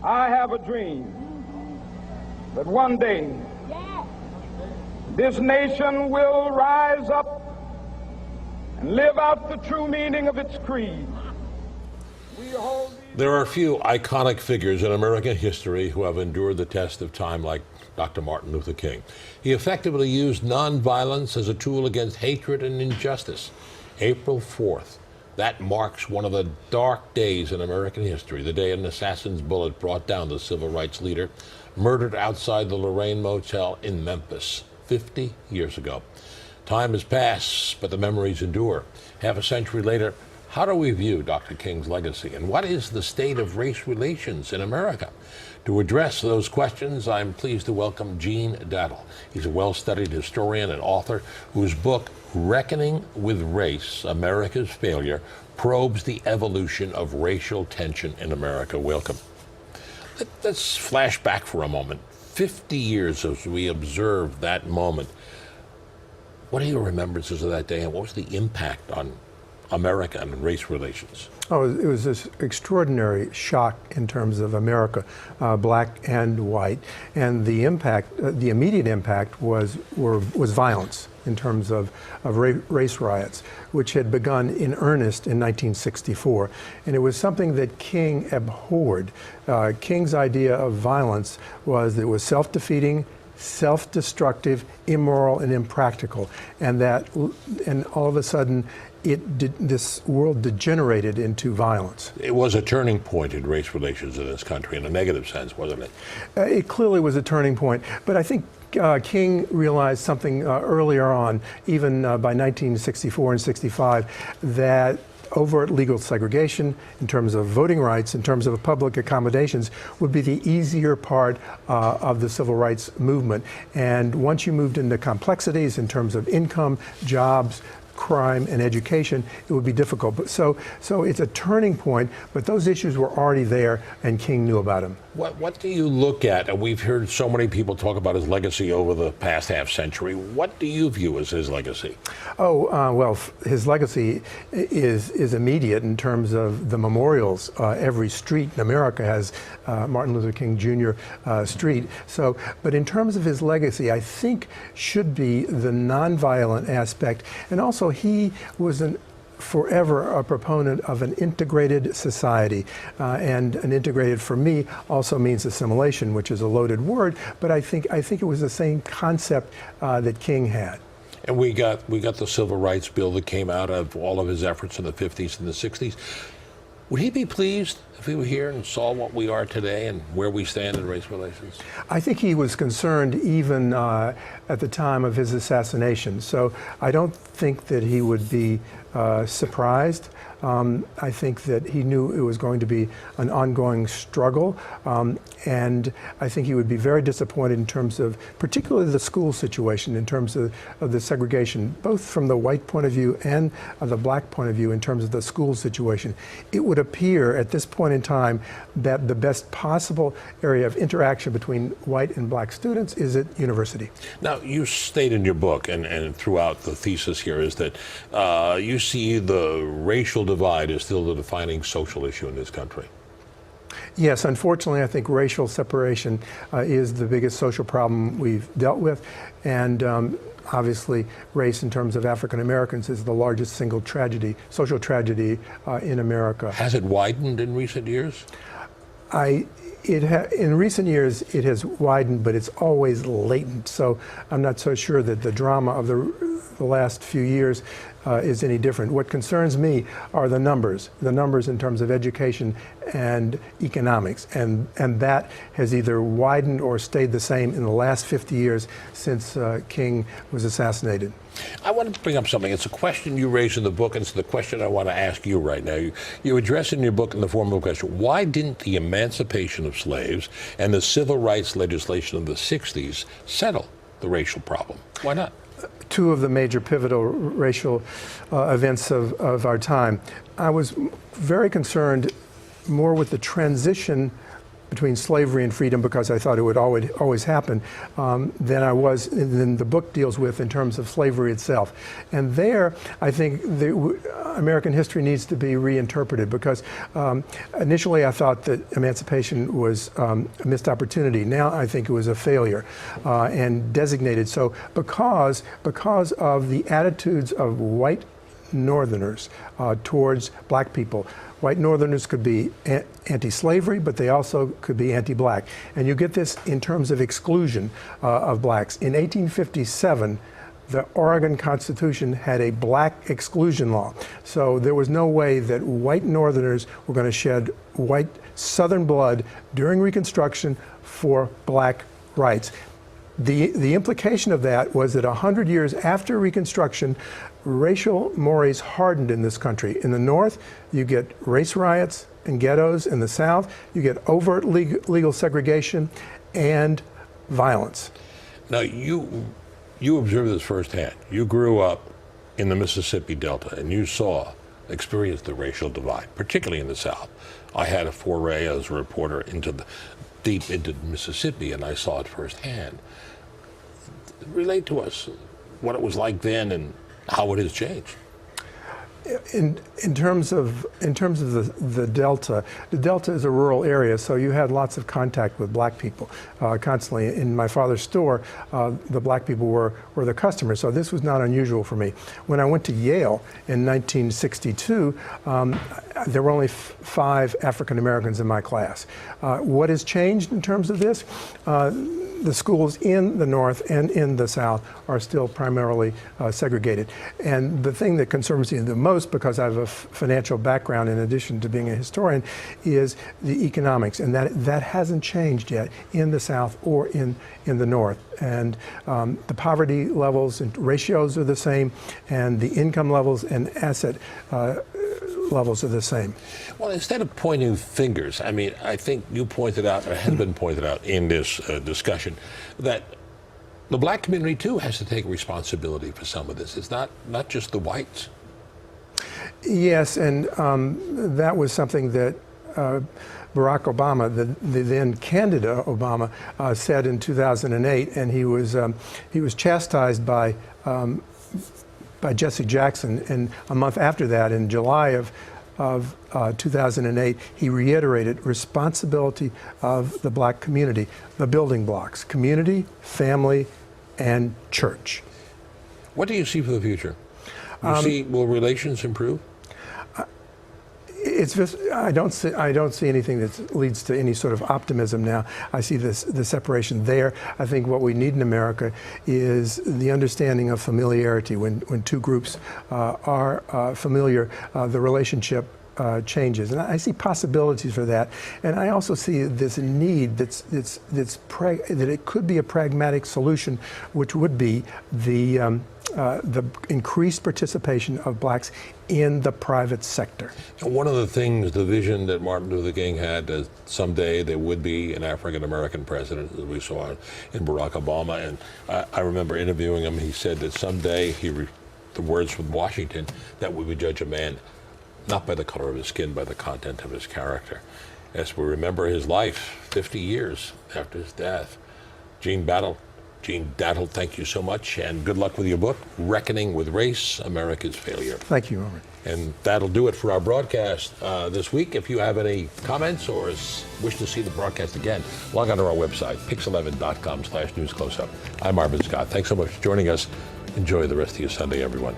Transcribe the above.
I have a dream that one day this nation will rise up and live out the true meaning of its creed. There are a few iconic figures in American history who have endured the test of time, like Dr. Martin Luther King. He effectively used nonviolence as a tool against hatred and injustice. April 4th, that marks one of the dark days in American history, the day an assassin's bullet brought down the civil rights leader, murdered outside the Lorraine Motel in Memphis 50 years ago. Time has passed, but the memories endure. Half a century later, how do we view Dr. King's legacy, and what is the state of race relations in America? To address those questions, I'm pleased to welcome Gene Dattel. He's a well-studied historian and author whose book, Reckoning with Race, America's Failure, probes the evolution of racial tension in America. Welcome. Let's flash back for a moment. 50 years as we observe that moment. What are your remembrances of that day, and what was the impact on America and race relations? Oh, it was this extraordinary shock in terms of America, black and white, and the impact, the immediate impact was violence in terms of race riots, which had begun in earnest in 1964, and it was something that King abhorred. King's idea of violence was that it was self-defeating, self-destructive, immoral, and impractical, and all of a sudden, this world degenerated into violence. It was a turning point in race relations in this country in a negative sense, wasn't it? It clearly was a turning point, but I think King realized something earlier on, even by 1964 and 65, that overt legal segregation in terms of voting rights, in terms of public accommodations, would be the easier part of the civil rights movement. And once you moved into complexities in terms of income, jobs, crime, and education, it would be difficult. But so it's a turning point, but those issues were already there, and King knew about them. What do you look at, and we've heard so many people talk about his legacy over the past half century, what do you view as his legacy? Well, his legacy is immediate in terms of the memorials. Every street in America has Martin Luther King Jr. Street. But in terms of his legacy, I think should be the nonviolent aspect, and also he was forever a proponent of an integrated society, and an integrated, for me, also means assimilation, which is a loaded word, but I think it was the same concept that King had. And we got the Civil Rights Bill that came out of all of his efforts in the 50s and the 60s. Would he be pleased if he were here and saw what we are today and where we stand in race relations? I think he was concerned even at the time of his assassination. So I don't think that he would be surprised. I think that he knew it was going to be an ongoing struggle, and I think he would be very disappointed in terms of particularly the school situation, in terms of the segregation, both from the white point of view and the black point of view in terms of the school situation. It would appear at this point in time that the best possible area of interaction between white and black students is at university. Now, you state in your book, and throughout the thesis here, is that you see the racial divide is still the defining social issue in this country. Yes, unfortunately, I think racial separation is the biggest social problem we've dealt with, and obviously race in terms of African Americans is the largest single tragedy, social tragedy in America. Has it widened in recent years? In recent years, it has widened, but it's always latent. So I'm not so sure that the drama of the last few years is any different. What concerns me are the numbers in terms of education and economics, and that has either widened or stayed the same in the last 50 years since King was assassinated. I want to bring up something. It's a question you raised in the book, and it's the question I want to ask you right now. You address it in your book in the form of a question. Why didn't the emancipation of slaves and the civil rights legislation of the 60s settle the racial problem? Why not? Two of the major pivotal racial events of our time. I was very concerned more with the transition between slavery and freedom because I thought it would always happen than the book deals with in terms of slavery itself. And there, I think American history needs to be reinterpreted because initially I thought that emancipation was a missed opportunity. Now I think it was a failure and designated so because of the attitudes of white Northerners towards black people. White Northerners could be anti-slavery, but they also could be anti-black. And you get this in terms of exclusion of blacks. In 1857, the Oregon Constitution had a black exclusion law. So there was no way that white Northerners were going to shed white Southern blood during Reconstruction for black rights. The implication of that was that 100 years after Reconstruction, racial mores hardened in this country. In the North, you get race riots and ghettos. In the South, you get overt legal segregation and violence. Now, you observed this firsthand. You grew up in the Mississippi Delta, and you experienced the racial divide, particularly in the South. I had a foray as a reporter deep into Mississippi, and I saw it firsthand. Relate to us what it was like then and how it has changed. In terms of the Delta is a rural area, so you had lots of contact with black people constantly. In my father's store, the black people were the customers, so this was not unusual for me. When I went to Yale in 1962, there were only 5 African Americans in my class. What has changed in terms of this? The schools in the North and in the South are still primarily segregated. And the thing that concerns me the most, because I have a financial background in addition to being a historian, is the economics. And that hasn't changed yet in the South or in the North. And the poverty levels and ratios are the same, and the income levels and asset levels are the same. Well, instead of pointing fingers, I mean, I think you pointed out, or has been pointed out in this discussion, that the black community too has to take responsibility for some of this. It's not just the whites. Yes, and that was something that Barack Obama, the then candidate Obama, said in 2008, and he was chastised by Jesse Jackson, and a month after that, in July of 2008, he reiterated responsibility of the black community, the building blocks: community, family, and church. What do you see for the future? Will relations improve? It's just, I don't see anything that leads to any sort of optimism now. I see the separation there. I think what we need in America is the understanding of familiarity. When two groups are familiar, the relationship changes, and I see possibilities for that. And I also see this need that it could be a pragmatic solution, which would be the increased participation of blacks in the private sector. And one of the things, the vision that Martin Luther King had, that someday there would be an African-American president, as we saw in Barack Obama. And I remember interviewing him. He said that someday, the words from Washington, that we would judge a man not by the color of his skin, by the content of his character. As we remember his life, 50 years after his death. Gene Dattel, thank you so much, and good luck with your book, Reckoning with Race, America's Failure. Thank you, Marvin. And that'll do it for our broadcast this week. If you have any comments or wish to see the broadcast again, log on to our website, pix11.com/newscloseup. I'm Marvin Scott. Thanks so much for joining us. Enjoy the rest of your Sunday, everyone.